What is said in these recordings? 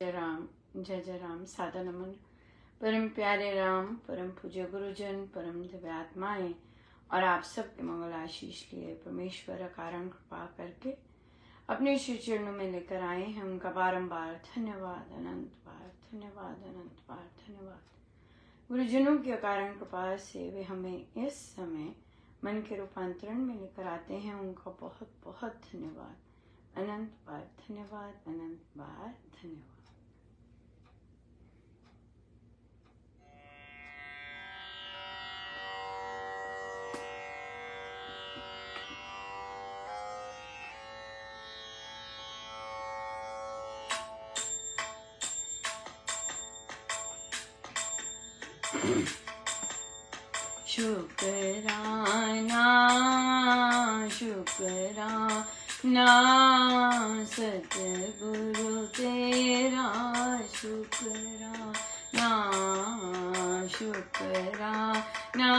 जय जय राम। सादा नमन परम प्यारे राम, परम पूज्य गुरुजन, परम दिव्य आत्माएं और आप सबके मंगल आशीष लिए परमेश्वर कारण कृपा करके अपने श्री चरणों में लेकर आए हैं। उनका बारंबार धन्यवाद, अनंत बार धन्यवाद, अनंत बार धन्यवाद। गुरुजनों की अकारण कृपा से वे हमें इस समय मन के रूपांतरण में लेकर आते हैं। उनका बहुत बहुत धन्यवाद, अनंत बार धन्यवाद, अनंत बार धन्यवाद। शुक्राना शुक्राना सतगुरु तेरा, शुक्राना शुक्राना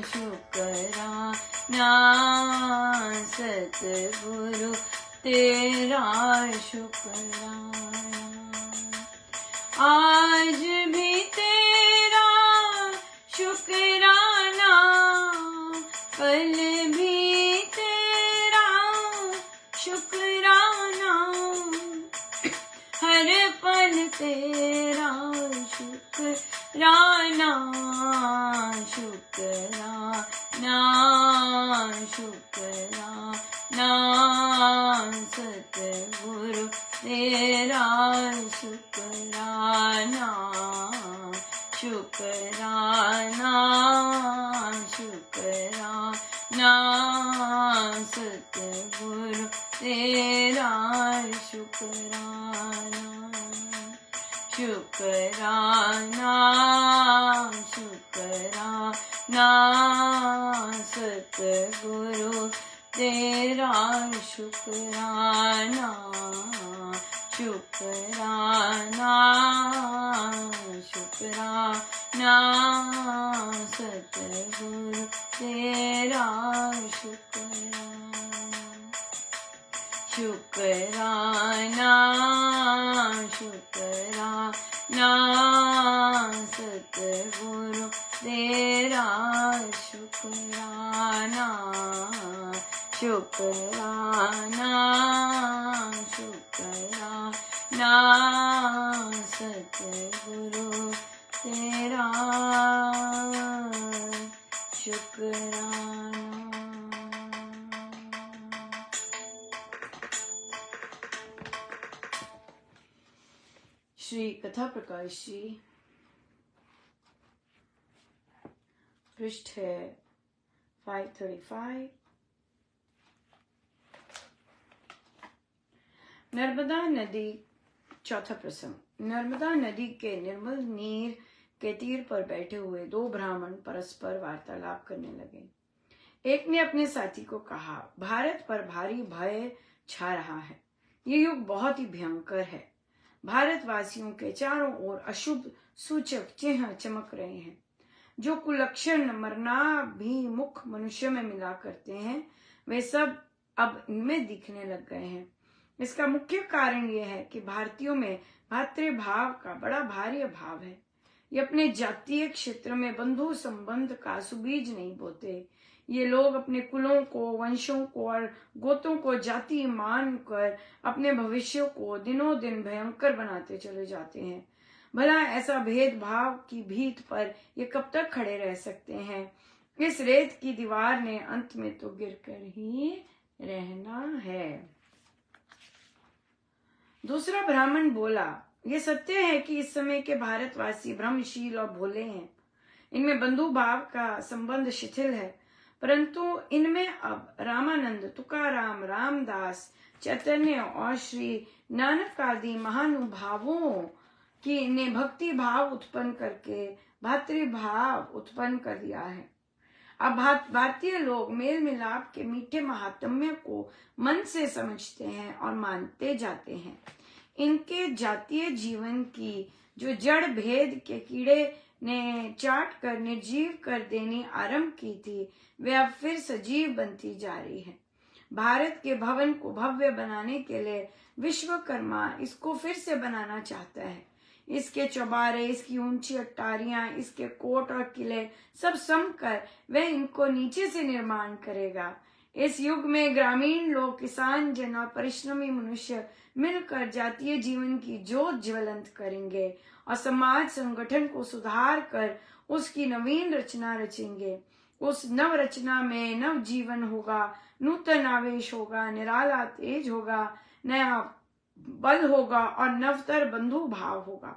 शुक्राना सतगुरु तेरा, शुक्राना। आज भी तेरा शुक्राना, कल भी तेरा शुक्राना, हर पल तेरा शुक्राना, शुक्राना शुक्राना सतगुरु तेरा, शुक्राना शुक्राना शुक्राना सतगुरु तेरा, शुक्राना शुक्राना शुक्राना सतगुरु तेरा, शुक्राना शुक्राना शुक्राना सतगुरु तेरा, शुक्राना शुक्राना शुक्राना सतगुरु तेरा, शुक्राना शुक्राना शुक्राना सतगुरु तेरा, शुक्राना। श्री कथा प्रकाश जी, पृष्ठ है 535। नर्मदा नदी, चौथा प्रसंग। नर्मदा नदी के निर्मल नीर के तीर पर बैठे हुए दो ब्राह्मण परस्पर वार्तालाप करने लगे। एक ने अपने साथी को कहा, भारत पर भारी भय छा रहा है। ये युग बहुत ही भयंकर है। भारतवासियों के चारों ओर अशुभ सूचक चिन्ह चमक रहे हैं। जो कुलक्षण मरणाभिमुख मनुष्य में मिला करते हैं, वे सब अब इनमें दिखने लग गए हैं। इसका मुख्य कारण यह है कि भारतीयों में भातृभाव का बड़ा भारी अभाव है। ये अपने जातीय क्षेत्र में बंधु संबंध का सुबीज नहीं बोते। ये लोग अपने कुलों को, वंशों को और गोत्रों को जाति मानकर अपने भविष्य को दिनों दिन भयंकर बनाते चले जाते हैं। भला ऐसा भेदभाव की भीत पर ये कब तक खड़े रह सकते हैं? इस रेत की दीवार ने अंत में तो गिरकर ही रहना है। दूसरा ब्राह्मण बोला, ये सत्य है कि इस समय के भारतवासी भ्रमशील और भोले हैं। इनमें बंधु भाव का संबंध शिथिल है, परंतु इनमें अब रामानंद, तुकाराम, रामदास, चैतन्य और श्री नानक आदि महानुभावों की ने भक्ति भाव उत्पन्न करके भातृभाव उत्पन्न कर दिया है। अब भारतीय लोग मेल मिलाप के मीठे महात्म्य को मन से समझते हैं और मानते जाते हैं। इनके जातीय जीवन की जो जड़ भेद के कीड़े ने चाट कर निर्जीव कर देनी आरंभ की थी, वे अब फिर सजीव बनती जा रही है। भारत के भवन को भव्य बनाने के लिए विश्वकर्मा इसको फिर से बनाना चाहता है। इसके चौबारे, इसकी ऊंची अट्टारियां, इसके कोट और किले सब समकर वह इनको नीचे से निर्माण करेगा। इस युग में ग्रामीण लोग, किसान जन और परिश्रमी मनुष्य मिलकर जातीय जीवन की ज्योत ज्वलंत करेंगे और समाज संगठन को सुधार कर उसकी नवीन रचना रचेंगे। उस नव रचना में नव जीवन होगा, नूतन आवेश होगा, निराला तेज होगा, नया बल होगा और नवतर बंधु भाव होगा।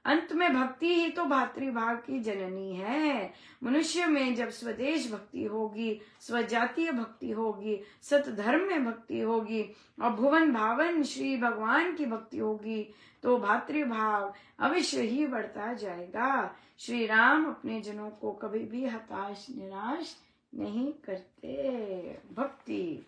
अंत में भक्ति ही तो भातृभाव की जननी है। मनुष्य में जब स्वदेश भक्ति होगी, स्वजातीय भक्ति होगी, सत धर्म में भक्ति होगी और भुवन भावन श्री भगवान की भक्ति होगी तो भातृभाव अवश्य ही बढ़ता जाएगा। श्री राम अपने जनों को कभी भी हताश निराश नहीं करते। भक्ति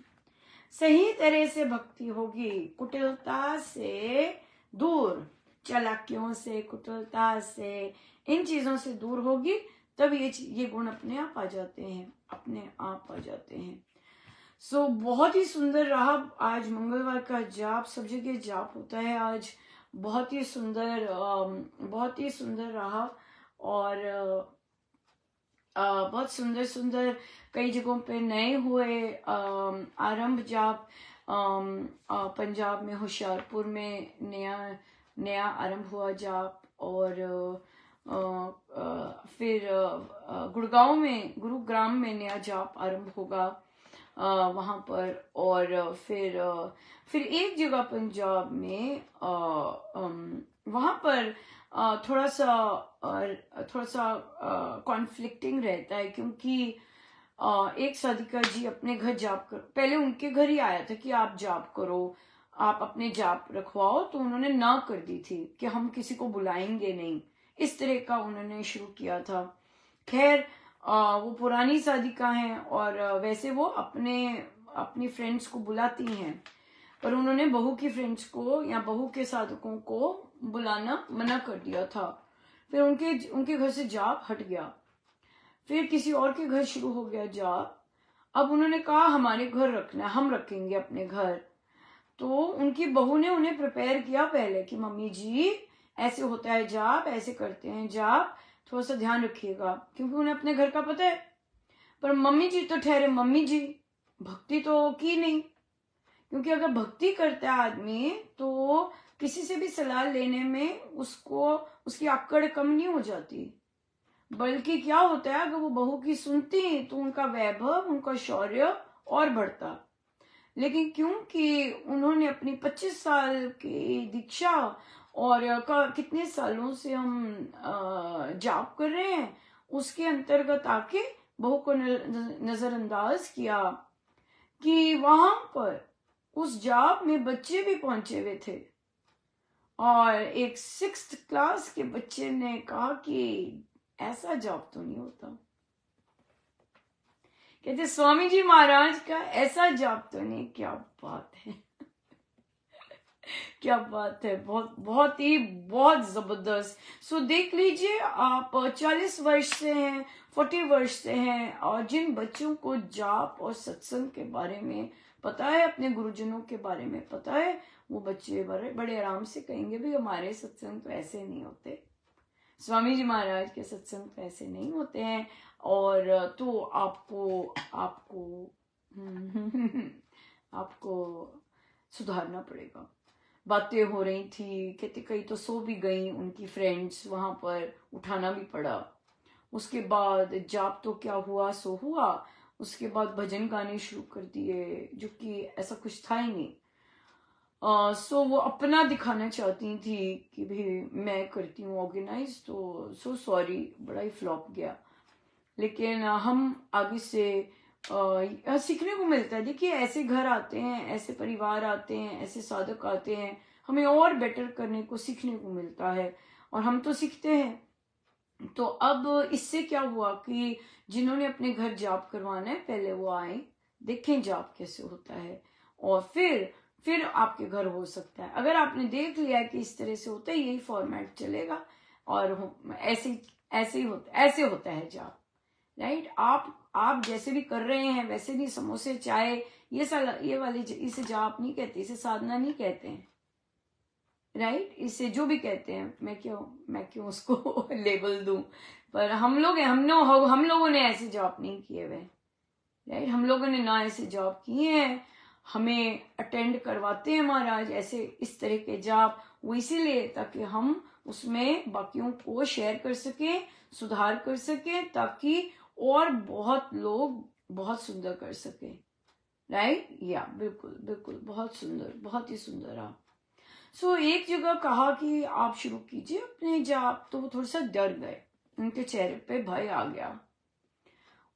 सही तरह से भक्ति होगी, कुटिलता से दूर, चालाकियों से, कुटिलता से, इन चीजों से दूर होगी, तब ये गुण अपने आप आ जाते हैं, अपने आप आ जाते हैं। सो बहुत ही सुंदर रहा आज मंगलवार का जाप। सब जगह जाप होता है आज, बहुत ही सुंदर रहा और बहुत सुंदर सुंदर कई जगहों पे नए हुए आरंभ जाप। पंजाब में होशियारपुर में नया आरंभ हुआ जाप और फिर गुरुग्राम में नया जाप आरंभ होगा वहां पर। और फिर एक जगह पंजाब में वहां पर थोड़ा सा कॉन्फ्लिक्टिंग रहता है, क्योंकि एक साधिका जी अपने घर जाप कर, पहले उनके घर ही आया था कि आप जाप करो, आप अपने जाप रखवाओ, तो उन्होंने ना कर दी थी कि हम किसी को बुलाएंगे नहीं, इस तरह का उन्होंने शुरू किया था। खैर वो पुरानी साधिका हैं और वैसे वो अपनी फ्रेंड्स को बुलाती हैं, पर उन्होंने बहू की फ्रेंड्स को या बहू के साधकों को बुलाना मना कर दिया था। फिर उनके घर से जाप हट गया, फिर किसी और के घर शुरू हो गया जाप। अब उन्होंने कहा हमारे घर रखना, हम रखेंगे अपने घर। तो उनकी बहू ने उन्हें प्रिपेयर किया पहले कि मम्मी जी ऐसे होता है जाप, ऐसे करते हैं जाप, थोड़ा सा ध्यान रखिएगा, क्योंकि उन्हें अपने घर का पता है। पर मम्मी जी तो ठहरे मम्मी जी, भक्ति तो की नहीं, क्योंकि अगर भक्ति करता है आदमी तो किसी से भी सलाह लेने में उसकी अक्कड़ कम नहीं हो जाती, बल्कि क्या होता है, अगर वो बहू की सुनती तो उनका वैभव, उनका शौर्य और बढ़ता। लेकिन क्योंकि उन्होंने अपनी 25 साल की दीक्षा और कितने सालों से हम जाप कर रहे हैं, उसके अंतर्गत आके बहू को नजरअंदाज किया कि वहां पर उस जाप में बच्चे भी पहुंचे हुए थे। और एक 6th क्लास के बच्चे ने कहा कि ऐसा जाप तो नहीं होता, कहते स्वामी जी महाराज का ऐसा जाप तो नहीं। क्या बात है क्या बात है, बहुत जबरदस्त। सो देख लीजिए, आप 40 वर्ष से हैं, 40 वर्ष से हैं, और जिन बच्चों को जाप और सत्संग के बारे में पता है, अपने गुरुजनों के बारे में पता है, वो बच्चे बड़े आराम से कहेंगे भी हमारे सत्संग तो ऐसे नहीं होते, स्वामी जी महाराज के सत्संग तो ऐसे नहीं होते हैं। और तो आपको सुधारना पड़ेगा। बातें हो रही थी, कहते कई तो सो भी गई उनकी फ्रेंड्स, वहां पर उठाना भी पड़ा। उसके बाद जाप तो क्या हुआ सो हुआ, उसके बाद भजन गाने शुरू कर दिए, जो कि ऐसा कुछ था ही नहीं। सो वो अपना दिखाना चाहती थी कि भाई मैं करती हूँ ऑर्गेनाइज, तो सो सॉरी, बड़ा ही फ्लॉप गया। लेकिन हम आगे से सीखने को मिलता है। देखिए ऐसे घर आते हैं, ऐसे परिवार आते हैं, ऐसे साधक आते हैं, हमें और बेटर करने को सीखने को मिलता है, और हम तो सीखते हैं। तो अब इससे क्या हुआ कि जिन्होंने अपने घर जाप करवाना है, पहले वो आए, देखें जाप कैसे होता है, और फिर आपके घर हो सकता है। अगर आपने देख लिया कि इस तरह से होता है, यही फॉर्मेट चलेगा, और ऐसे होता है जाप, राइट। आप जैसे भी कर रहे हैं वैसे भी समोसे, चाय, ये वाली इसे जाप नहीं कहते, इसे साधना नहीं कहते हैं, राइट। इसे जो भी कहते हैं, मैं क्यों उसको लेबल दूं। पर हम लोग हैं, हम लोगों ने ऐसे जॉब नहीं किए हुए, राइट। हम लोगों ने ना ऐसे जॉब किए हैं, हमें अटेंड करवाते हैं महाराज ऐसे इस तरह के जॉब, वो इसीलिए ताकि हम उसमें बाकियों को शेयर कर सके, सुधार कर सके, ताकि और बहुत लोग बहुत सुंदर कर सके, राइट। या बिल्कुल बिल्कुल, बहुत सुंदर, बहुत ही सुंदर आप। एक जगह कहा कि आप शुरू कीजिए अपने जाप, तो वो थोड़ा सा डर गए, उनके चेहरे पे भय आ गया।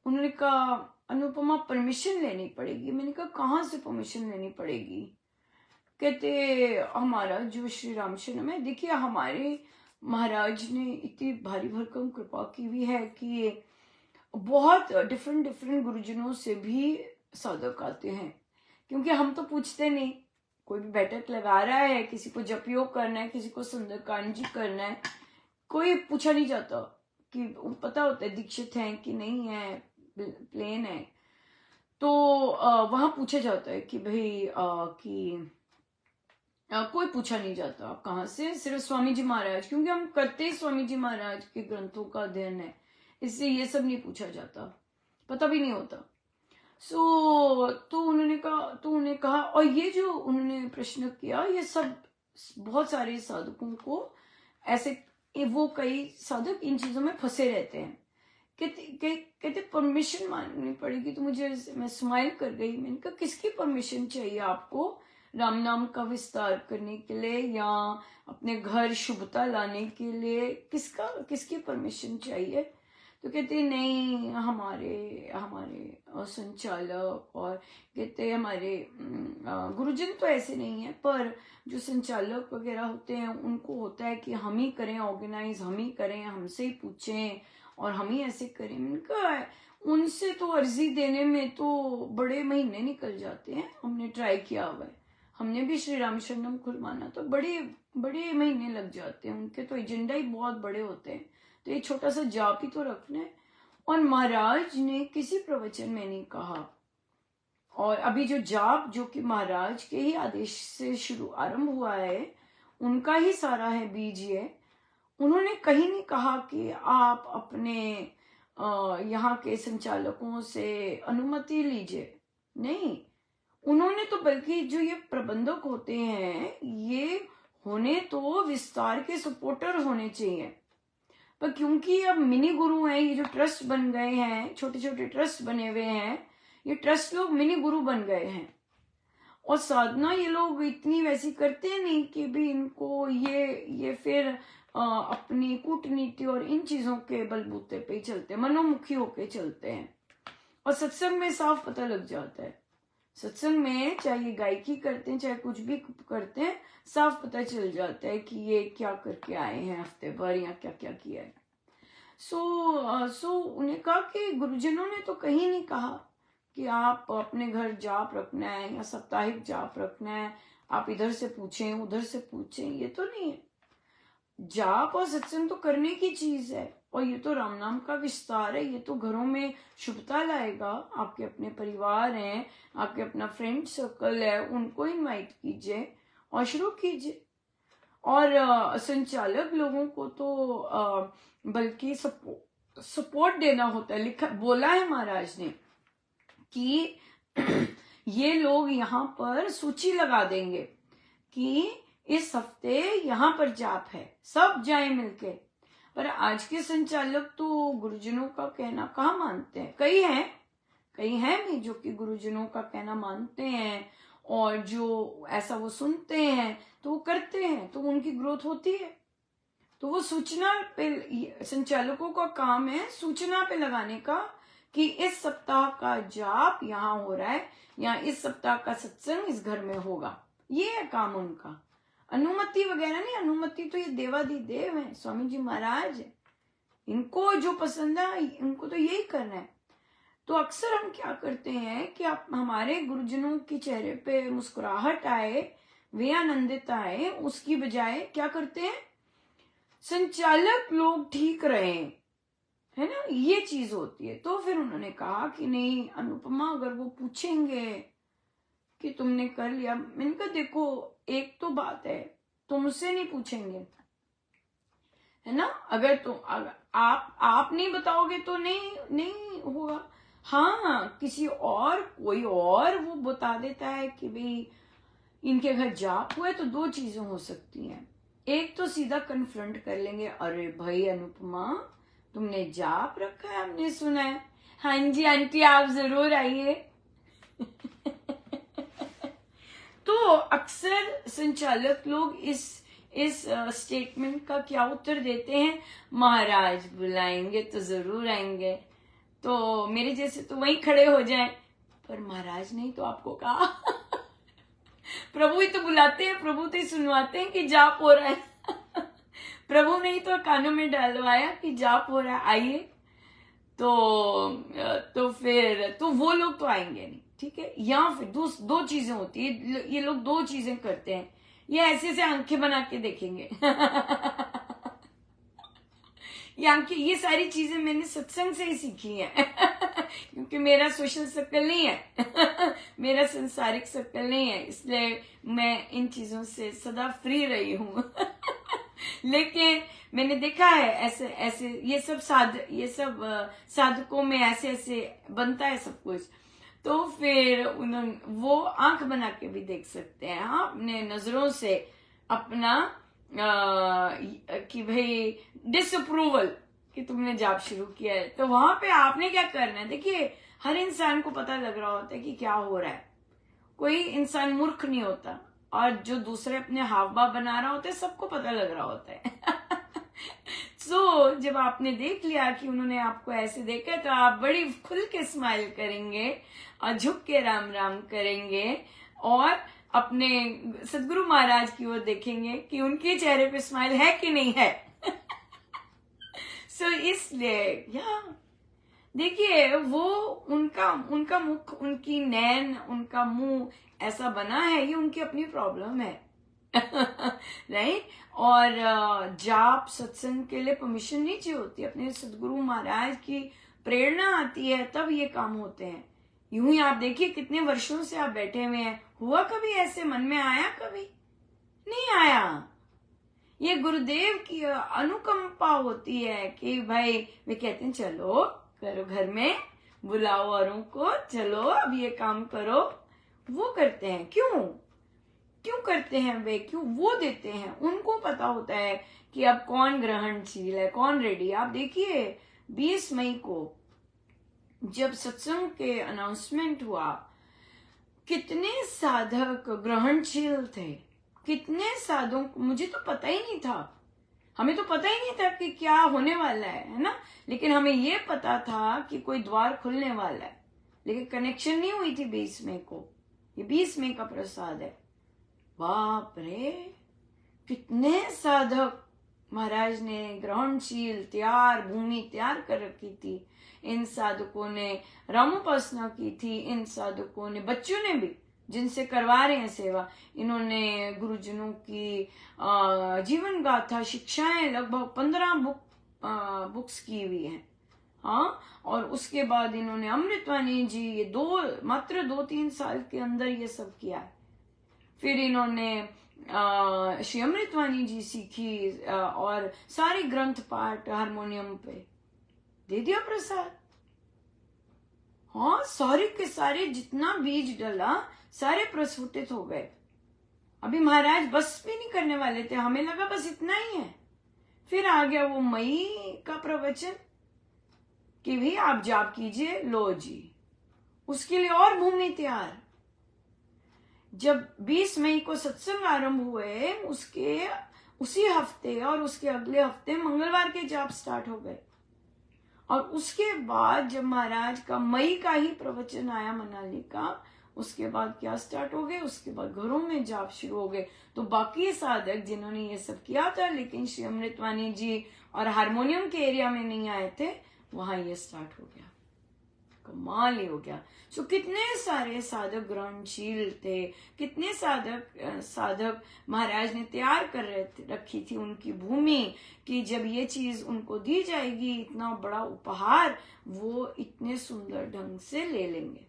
उन्होंने कहा अनुपमा परमिशन लेनी पड़ेगी। मैंने कहा कहाँ से परमिशन लेनी पड़ेगी। कहते हमारा जो श्री रामशरण है, देखिए हमारे महाराज ने इतनी भारी भरकम कृपा की हुई है कि बहुत डिफरेंट डिफरेंट गुरुजनों से भी साधक आते हैं, क्योंकि हम तो पूछते नहीं, कोई भी बैठक लगा रहा है, किसी को जपयोग करना है, किसी को सुंदरकांड जी करना है, कोई पूछा नहीं जाता कि पता होता है दीक्षित है कि नहीं है, प्लेन है। तो वहां पूछा जाता है कि भाई कोई पूछा नहीं जाता आप कहाँ से, सिर्फ स्वामी जी महाराज, क्योंकि हम करते ही स्वामी जी महाराज के ग्रंथों का अध्ययन है, इससे ये सब नहीं पूछा जाता, पता भी नहीं होता। तो उन्होंने कहा, और ये जो उन्होंने प्रश्न किया, ये सब बहुत सारे साधकों को ऐसे, वो कई साधक इन चीजों में फंसे रहते हैं। कहते परमिशन मांगनी पड़ेगी। तो मैं स्माइल कर गई। मैंने कहा किसकी परमिशन चाहिए आपको राम नाम का विस्तार करने के लिए या अपने घर शुभता लाने के लिए, किसकी परमिशन चाहिए। तो कहते नहीं, हमारे संचालक, और कहते हमारे गुरुजन तो ऐसे नहीं है, पर जो संचालक वगैरह होते हैं उनको होता है कि हम ही करें ऑर्गेनाइज, हम ही करें, हमसे ही पूछें और हम ही ऐसे करें। मैंने कहा उनसे तो अर्जी देने में तो बड़े महीने निकल जाते हैं, हमने ट्राई किया हुआ है, हमने भी श्री रामशरणम खुलवाना, तो बड़े बड़े महीने लग जाते हैं, उनके तो एजेंडा ही बहुत बड़े होते हैं, तो ये छोटा सा जाप ही तो रखना है। और महाराज ने किसी प्रवचन में नहीं कहा, और अभी जो जाप जो कि महाराज के ही आदेश से शुरू आरंभ हुआ है, उनका ही सारा है, बीज है। उन्होंने कहीं नहीं कहा कि आप अपने यहाँ के संचालकों से अनुमति लीजिए, नहीं। उन्होंने तो बल्कि जो ये प्रबंधक होते हैं, ये होने तो विस्तार के सपोर्टर होने चाहिए, पर क्योंकि अब मिनी गुरु हैं, ये जो ट्रस्ट बन गए हैं, छोटे छोटे ट्रस्ट बने हुए हैं, ये ट्रस्ट लोग मिनी गुरु बन गए हैं। और साधना ये लोग इतनी वैसी करते नहीं कि भी इनको ये फिर अपनी कूटनीति और इन चीजों के बलबूते पे चलते हैं, मनोमुखी होके चलते हैं। और सत्संग में साफ पता लग जाता है, सत्संग में चाहे ये गायकी करते हैं चाहे कुछ भी करते हैं, साफ पता चल जाता है कि ये क्या करके आए हैं हफ्ते भर या क्या क्या किया है। सो उन्हें कहा कि गुरुजनों ने तो कहीं नहीं कहा कि आप अपने घर जाप रखना है या साप्ताहिक जाप रखना है, आप इधर से पूछें उधर से पूछें, ये तो नहीं है। जाप और सत्संग तो करने की चीज है, और ये तो राम नाम का विस्तार है, ये तो घरों में शुभता लाएगा। आपके अपने परिवार हैं, आपके अपना फ्रेंड सर्कल है, उनको इनवाइट कीजिए और शुरू कीजिए। और संचालक लोगों को तो बल्कि सपोर्ट देना होता है। बोला है महाराज ने कि ये लोग यहाँ पर सूची लगा देंगे कि इस हफ्ते यहाँ पर जाप है, सब जाए मिलके। पर आज के संचालक तो गुरुजनों का कहना कहाँ मानते हैं। कई हैं भी जो कि गुरुजनों का कहना मानते हैं, और जो ऐसा वो सुनते हैं तो वो करते हैं, तो उनकी ग्रोथ होती है। तो वो सूचना पे, संचालकों का काम है सूचना पे लगाने का कि इस सप्ताह का जाप यहाँ हो रहा है, या इस सप्ताह का सत्संग इस घर में होगा, ये है काम उनका। अनुमति वगैरह नहीं, अनुमति तो ये देवाधिदेव है, स्वामी जी महाराज है, इनको जो पसंद है इनको तो यही करना है। तो अक्सर हम क्या करते हैं कि आप हमारे गुरुजनों के चेहरे पे मुस्कुराहट आए, वे आनंदित आए, उसकी बजाय क्या करते हैं, संचालक लोग ठीक रहे, है ना, ये चीज होती है। तो फिर उन्होंने कहा कि नहीं अनुपमा, अगर वो पूछेंगे कि तुमने कर लिया, मैंने कहा देखो एक तो बात है, तुमसे नहीं पूछेंगे, है ना, अगर आप नहीं बताओगे तो नहीं नहीं होगा। हाँ, किसी और कोई और वो बता देता है कि भाई इनके घर जाप हुआ है, तो दो चीजें हो सकती हैं। एक तो सीधा कन्फ्रंट कर लेंगे, अरे भाई अनुपमा तुमने जाप रखा है, हमने सुना है। हाँ जी आंटी आप जरूर आइए। तो अक्सर संचालक लोग इस स्टेटमेंट का क्या उत्तर देते हैं, महाराज बुलाएंगे तो जरूर आएंगे। तो मेरे जैसे तो वहीं खड़े हो जाएं, पर महाराज ने तो आपको कहा। प्रभु ही तो बुलाते हैं, प्रभु तो ही सुनवाते हैं कि जाप हो रहा है। प्रभु ने ही तो कानों में डालवाया कि जाप हो रहा है, आइए। तो फिर तो वो लोग तो आएंगे नहीं, ठीक है। या फिर दो चीजें होती है, ये लोग दो चीजें करते हैं, ये ऐसे आंखें बना के देखेंगे। ये सारी चीजें मैंने सत्संग से ही सीखी है। क्योंकि मेरा सोशल सर्कल नहीं है। मेरा संसारिक सर्कल नहीं है, इसलिए मैं इन चीजों से सदा फ्री रही हूं। लेकिन मैंने देखा है ऐसे ऐसे ये सब साधकों में ऐसे बनता है सब कुछ। तो फिर उन्होंने वो आंख बना के भी देख सकते हैं, हाँ, अपने नजरों से अपना कि भाई डिसअप्रूवल कि तुमने जाप शुरू किया है। तो वहां पे आपने क्या करना है, देखिए हर इंसान को पता लग रहा होता है कि क्या हो रहा है, कोई इंसान मूर्ख नहीं होता, और जो दूसरे अपने हाव भाव बना रहा होता है सबको पता लग रहा होता है। सो जब आपने देख लिया कि उन्होंने आपको ऐसे देखा, तो आप बड़ी खुल के स्माइल करेंगे और झुक के राम राम करेंगे और अपने सदगुरु महाराज की ओर देखेंगे कि उनके चेहरे पे स्माइल है कि नहीं है। सो इसलिए देखिए वो उनका मुख, उनकी नैन, उनका मुंह ऐसा बना है, ये उनकी अपनी प्रॉब्लम है। राइट। और जाप सत्संग के लिए परमिशन नहीं चाहिए होती, अपने सदगुरु महाराज की प्रेरणा आती है तब ये काम होते हैं। यूं ही आप देखिए कितने वर्षों से आप बैठे हुए हैं, हुआ कभी ऐसे मन में आया? कभी नहीं आया। ये गुरुदेव की अनुकंपा होती है कि भाई वे कहते हैं चलो करो, घर में बुलाओ औरों को, चलो अब ये काम करो। वो करते हैं। क्यों करते हैं वे? क्यों वो देते हैं? उनको पता होता है कि अब कौन ग्रहणशील है, कौन रेडी। आप देखिए 20 मई को जब सत्संग के अनाउंसमेंट हुआ, कितने साधक ग्रहणशील थे, कितने साधक, मुझे तो पता ही नहीं था, हमें तो पता ही नहीं था कि क्या होने वाला है ना। लेकिन हमें ये पता था कि कोई द्वार खुलने वाला है, लेकिन कनेक्शन नहीं हुई थी 20 मई को। ये 20 मई का प्रसाद है। बाप रे, कितने साधक महाराज ने ग्रहणशील तैयार, भूमि तैयार कर रखी थी। इन साधकों ने रामोपासना की थी, इन साधकों ने, बच्चों ने भी जिनसे करवा रहे हैं सेवा, इन्होंने गुरुजनों की जीवन गाथा शिक्षाएं लगभग 15 बुक्स की हुई हैं। हाँ, और उसके बाद इन्होंने अमृतवाणी जी, ये मात्र 2-3 साल के अंदर ये सब किया है। फिर इन्होंने श्री अमृतवाणी जी सीखी और सारे ग्रंथ पाठ हारमोनियम पे दे दिया प्रसाद। हाँ, सारे के सारे जितना बीज डला सारे प्रस्फुटित हो गए। अभी महाराज बस भी नहीं करने वाले थे, हमें लगा बस इतना ही है। फिर आ गया वो मई का प्रवचन कि भाई आप जाप कीजिए, लो जी, उसके लिए और भूमि तैयार। जब 20 मई को सत्संग आरंभ हुए, उसी हफ्ते और उसके अगले हफ्ते मंगलवार के जाप स्टार्ट हो गए। और उसके बाद जब महाराज का मई का ही प्रवचन आया मनाली का, उसके बाद क्या स्टार्ट हो गए, उसके बाद घरों में जाप शुरू हो गए। तो बाकी साधक जिन्होंने ये सब किया था लेकिन श्री अमृतवाणी जी और हारमोनियम के एरिया में नहीं आए थे, वहां ये स्टार्ट हो गया। कमाल ही हो गया। सो कितने सारे साधक ग्रहणशील थे, कितने साधक महाराज ने तैयार कर रखी थी उनकी भूमि कि जब ये चीज उनको दी जाएगी, इतना बड़ा उपहार, वो इतने सुंदर ढंग से ले लेंगे।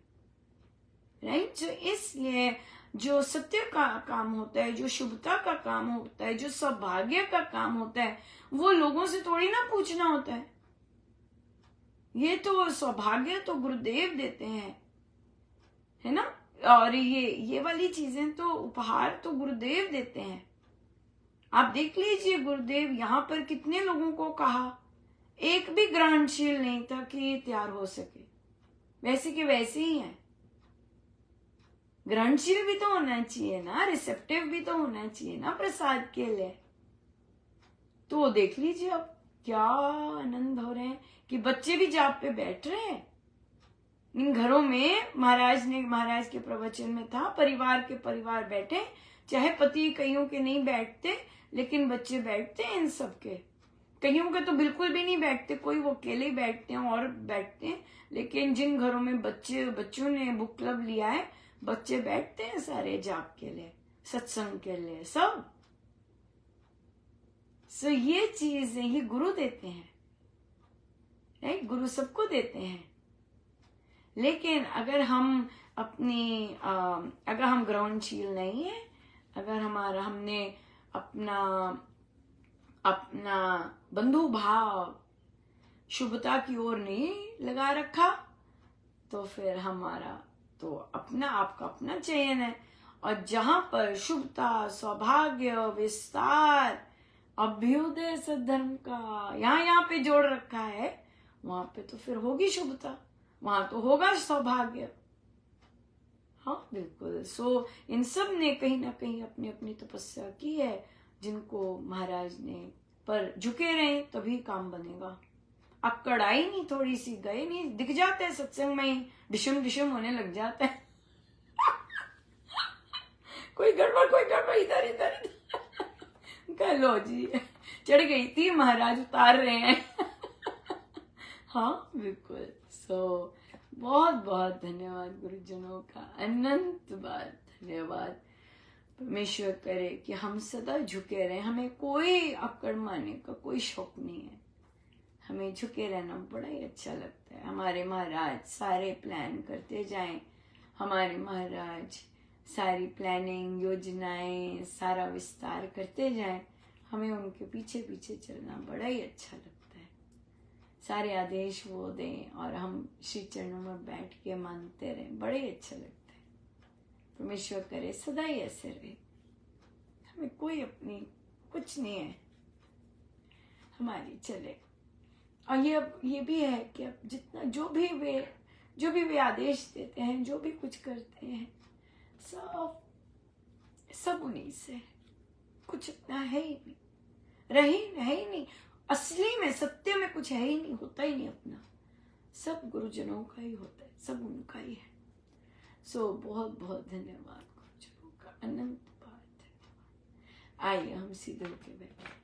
राइट। जो इसलिए जो सत्य का काम होता है, जो शुभता का काम होता है, जो सौभाग्य का काम होता है, वो लोगों से थोड़ी ना पूछना होता है। ये तो सौभाग्य तो गुरुदेव देते हैं, है ना। और ये वाली चीजें तो उपहार तो गुरुदेव देते हैं। आप देख लीजिए गुरुदेव यहाँ पर कितने लोगों को कहा, एक भी ग्रहणशील नहीं था कि ये तैयार हो सके। वैसे के वैसे ही है। ग्रहणशील भी तो होना चाहिए ना, रिसेप्टिव भी तो होना चाहिए ना प्रसाद के लिए। तो देख लीजिए अब क्या आनंद हो रहे हैं कि बच्चे भी जाप पे बैठ रहे हैं। इन घरों में महाराज के प्रवचन में था, परिवार के परिवार बैठे, चाहे पति कईयों के नहीं बैठते, लेकिन बच्चे बैठते हैं इन सबके। कईयों के तो बिल्कुल भी नहीं बैठते, कोई वो अकेले ही बैठते हैं और बैठते हैं। लेकिन जिन घरों में बच्चों ने बुक क्लब लिया है, बच्चे बैठते हैं सारे जाप के लिए, सत्संग के लिए, सब। सो ये चीजें ही गुरु देते हैं, राइट। गुरु सबको देते हैं। लेकिन अगर हम अगर हम ग्रहणशील नहीं है, अगर हमने अपना बंधु भाव शुभता की ओर नहीं लगा रखा, तो फिर हमारा तो आपका अपना चयन है। और जहां पर शुभता, सौभाग्य, विस्तार, अभ्युदय सद्धर्म का यहाँ पे जोड़ रखा है, वहां पे तो फिर होगी शुभता, वहां तो होगा सौभाग्य। हाँ बिल्कुल। सो इन सब ने कहीं ना कहीं अपनी अपनी तपस्या की है, जिनको महाराज ने, पर झुके रहे तभी काम बनेगा। अक्कड़ आई नहीं, थोड़ी सी गए नहीं, दिख जाते हैं सत्संग में ही डिशम होने लग जाता है। कोई गड़बड़ इधर कह लो जी, चढ़ गई थी, महाराज उतार रहे हैं। हाँ बिल्कुल। सो बहुत बहुत धन्यवाद गुरुजनों का, अनंत बार धन्यवाद। परमेश्वर करे कि हम सदा झुके रहे, हमें कोई अक्कड़ मारने का कोई शौक नहीं है, हमें झुके रहना बड़ा ही अच्छा लगता है। हमारे महाराज सारे प्लान करते जाएं, हमारे महाराज सारी प्लानिंग, योजनाएं, सारा विस्तार करते जाएं, हमें उनके पीछे पीछे चलना बड़ा ही अच्छा लगता है। सारे आदेश वो दें और हम श्री चरणों में बैठ के मानते रहें, बड़े ही अच्छा लगता है। परमेश्वर करे सदा ही ऐसे रहे। हमें कोई अपनी कुछ नहीं है, हमारी चले। और ये भी है कि अब जितना जो भी वे आदेश देते हैं, जो भी कुछ करते हैं, सब उन्हीं से, कुछ अपना है ही नहीं, है ही नहीं। असली में सत्य में कुछ है ही नहीं, होता ही नहीं अपना, सब गुरुजनों का ही होता है, सब उनका ही है। सो बहुत बहुत धन्यवाद गुरुजनों का, अनंत बार धन्यवाद। आइए हम सीधे होके बैठे।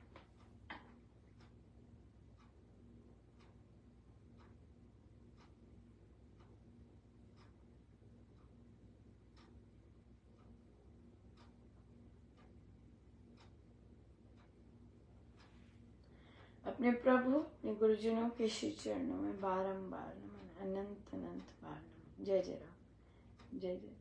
अपने प्रभु, अपने गुरुजनों के श्री चरणों में बारंबार नमन, अनंत अनंत बार नमन। जय जय राम, जय जय।